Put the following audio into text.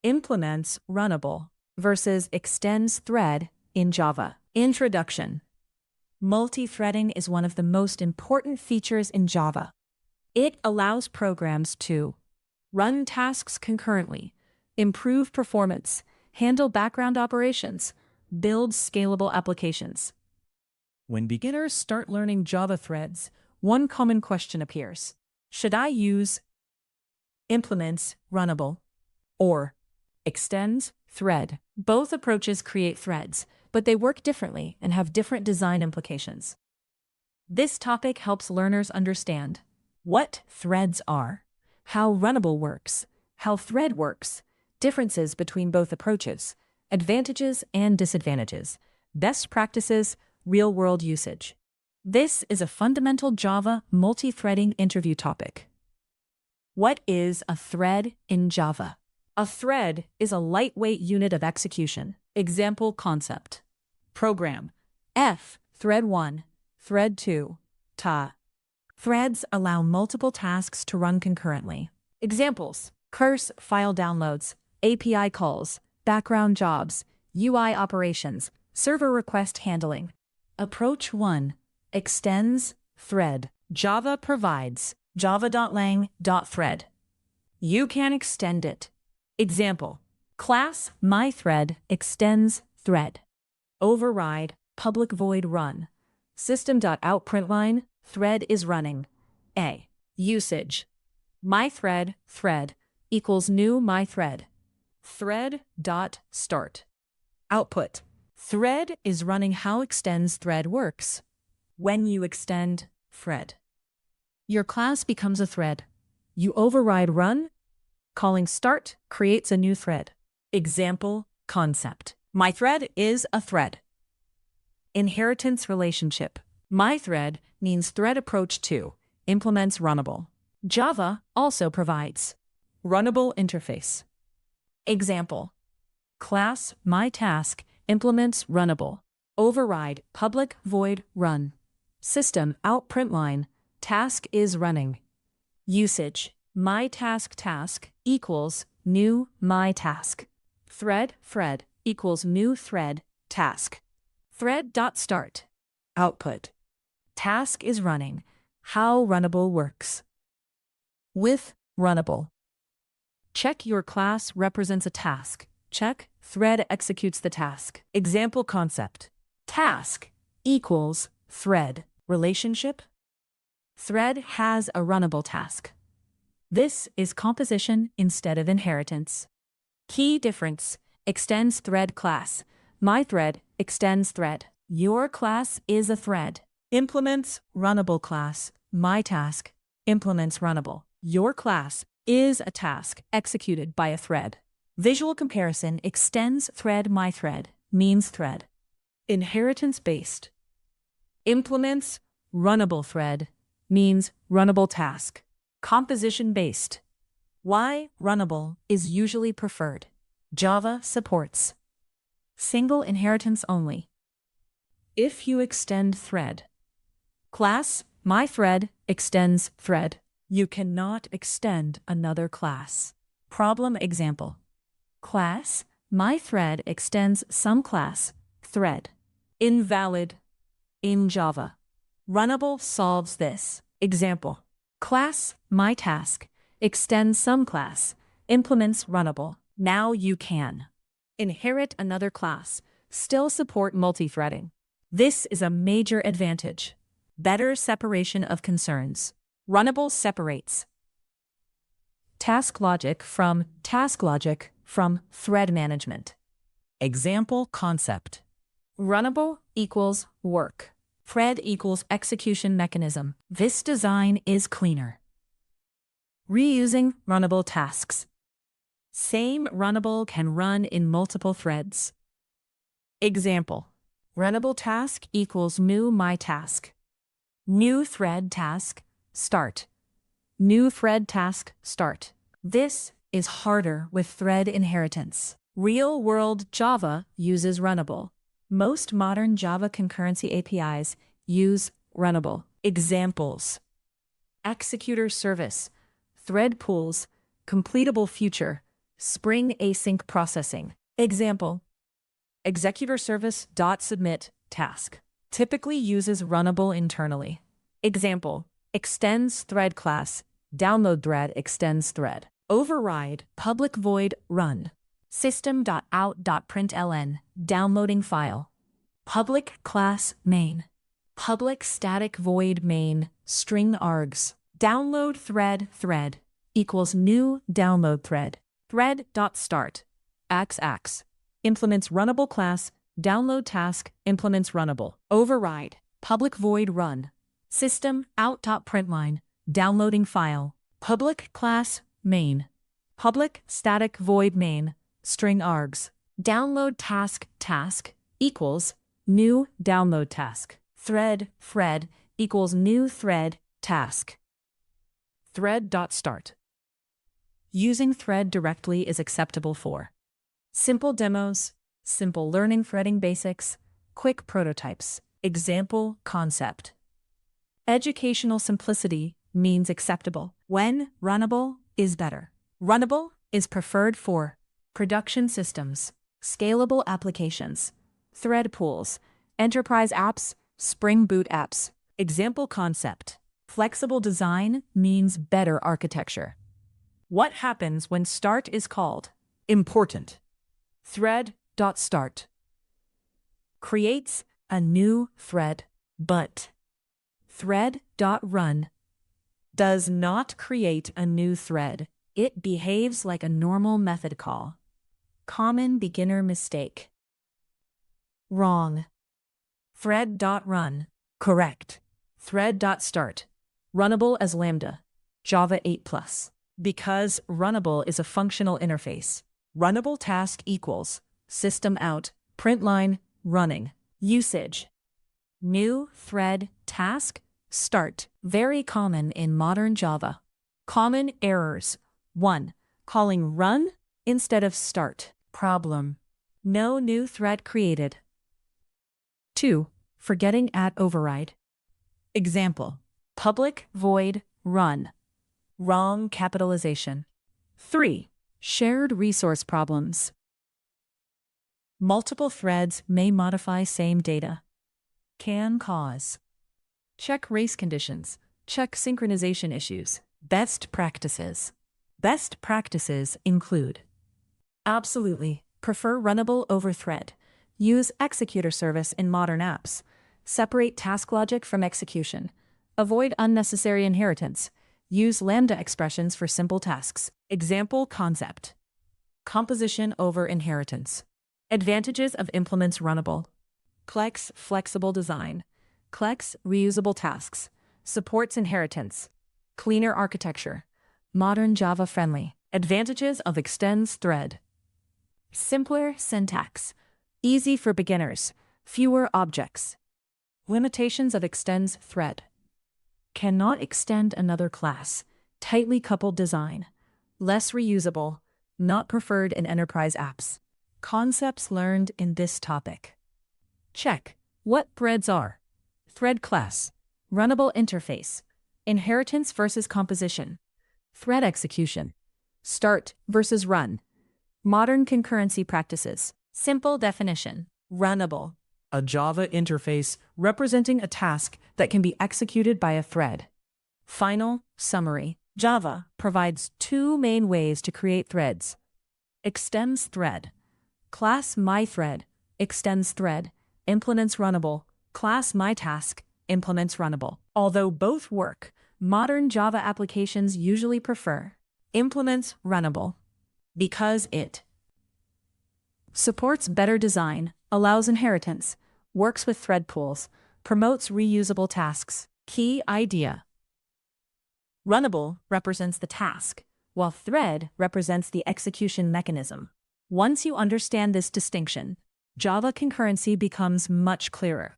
Implements Runnable versus extends thread in Java. Introduction. Multithreading is one of the most important features in Java. It allows programs to run tasks concurrently, improve performance, handle background operations, build scalable applications. When beginners start learning Java threads, one common question appears. Should I use implements Runnable or extends thread? Both approaches create threads, but they work differently and have different design implications. This topic helps learners understand what threads are, how Runnable works, how thread works, differences between both approaches, advantages and disadvantages, best practices, real-world usage. This is a fundamental Java multi-threading interview topic. What is a thread in Java? A thread is a lightweight unit of execution. Example concept. Program. F, thread 1, thread 2, ta. Threads allow multiple tasks to run concurrently. Examples. Curse file downloads, API calls, background jobs, UI operations, server request handling. Approach 1. Extends thread. Java provides java.lang.thread. You can extend it. Example. Class myThread extends thread. Override public void run. System.out.println thread is running. A. Usage. MyThread thread equals new myThread. Thread.start. Output. Thread is running. How extends thread works. When you extend thread, your class becomes a thread. You override run. Calling start creates a new thread. Example concept. MyThread is a thread. Inheritance relationship. MyThread means thread approach 2, implements Runnable. Java also provides Runnable interface. Example. Class myTask implements Runnable. Override public void run. System out println task is running. Usage. MyTask task equals new myTask. Thread equals new thread task. Thread.start. Output. Task is running. How Runnable works. With Runnable. Check your class represents a task. Check thread executes the task. Example concept. Task equals thread. Relationship. Thread has a Runnable task. This is composition instead of inheritance. Key difference. Extends thread class. MyThread extends thread. Your class is a thread. Implements Runnable class. MyTask implements Runnable. Your class is a task executed by a thread. Visual comparison. Extends thread MyThread means thread. Inheritance-based. Implements Runnable thread means Runnable task. Composition-based. Why Runnable is usually preferred. Java supports single inheritance only. If you extend thread, class myThread extends thread. You cannot extend another class. Problem example. Class myThread extends some class thread. Invalid in Java. Runnable solves this. Example. Class myTask extends some class, implements Runnable. Now you can inherit another class, still support multithreading. This is a major advantage. Better separation of concerns. Runnable separates task logic from thread management. Example concept. Runnable equals work. Thread equals execution mechanism. This design is cleaner. Reusing Runnable tasks. Same Runnable can run in multiple threads. Example. Runnable task equals new myTask. New thread task, start. New thread task, start. This is harder with thread inheritance. Real-world Java uses Runnable. Most modern Java concurrency APIs use Runnable. Examples. Executor service, thread pools, completable future, Spring async processing. Example. Executor service.submit task. Typically uses Runnable internally. Example. Extends thread class. Download thread extends thread. Override public void run. System.out.println. Downloading file. Public class main. Public static void main. String args. Download thread equals new download thread. Thread.start. Ax. Implements runnable class. Download task implements runnable. Override. Public void run. System out.println. Downloading file. Public class main. Public static void main. String args. Download task equals new download task. Thread equals new thread task. Thread.start. Using thread directly is acceptable for simple demos, simple learning threading basics, quick prototypes, example concept. Educational simplicity means acceptable when runnable is better. Runnable is preferred for production systems, scalable applications, thread pools, enterprise apps, Spring Boot apps. Example concept. Flexible design means better architecture. What happens when start is called? Important. Thread.start. Creates a new thread, but thread.run does not create a new thread. It behaves like a normal method call. Common beginner mistake. Wrong. Thread.run. Correct. Thread.start. Runnable as Lambda. Java 8+. Because runnable is a functional interface. Runnable task equals system out, println, running. Usage. New thread task start. Very common in modern Java. Common errors. 1. Calling run instead of start. Problem. No new thread created. 2. Forgetting at override. Example. Public void run. Wrong capitalization. 3. Shared resource problems. Multiple threads may modify same data. Can cause. Check race conditions. Check synchronization issues. Best practices. Best practices include absolutely prefer runnable over thread. Use executor service in modern apps. Separate task logic from execution. Avoid unnecessary inheritance. Use Lambda expressions for simple tasks. Example concept. Composition over inheritance. Advantages of implements runnable. Plex flexible design. Plex reusable tasks. Supports inheritance. Cleaner architecture. Modern Java friendly. Advantages of extends thread. Simpler syntax. Easy for beginners. Fewer objects. Limitations of extends thread. Cannot extend another class. Tightly coupled design. Less reusable. Not preferred in enterprise apps. Concepts learned in this topic. Check. What threads are? Thread class. Runnable interface. Inheritance versus composition. Thread execution. Start versus run. Modern concurrency practices. Simple definition. Runnable. A Java interface representing a task that can be executed by a thread. Final summary. Java provides two main ways to create threads. Extends thread. Class myThread extends thread, implements runnable. Class myTask implements runnable. Although both work, modern Java applications usually prefer implements runnable because it supports better design, allows inheritance, works with thread pools, promotes reusable tasks. Key idea. Runnable represents the task, while thread represents the execution mechanism. Once you understand this distinction, Java concurrency becomes much clearer.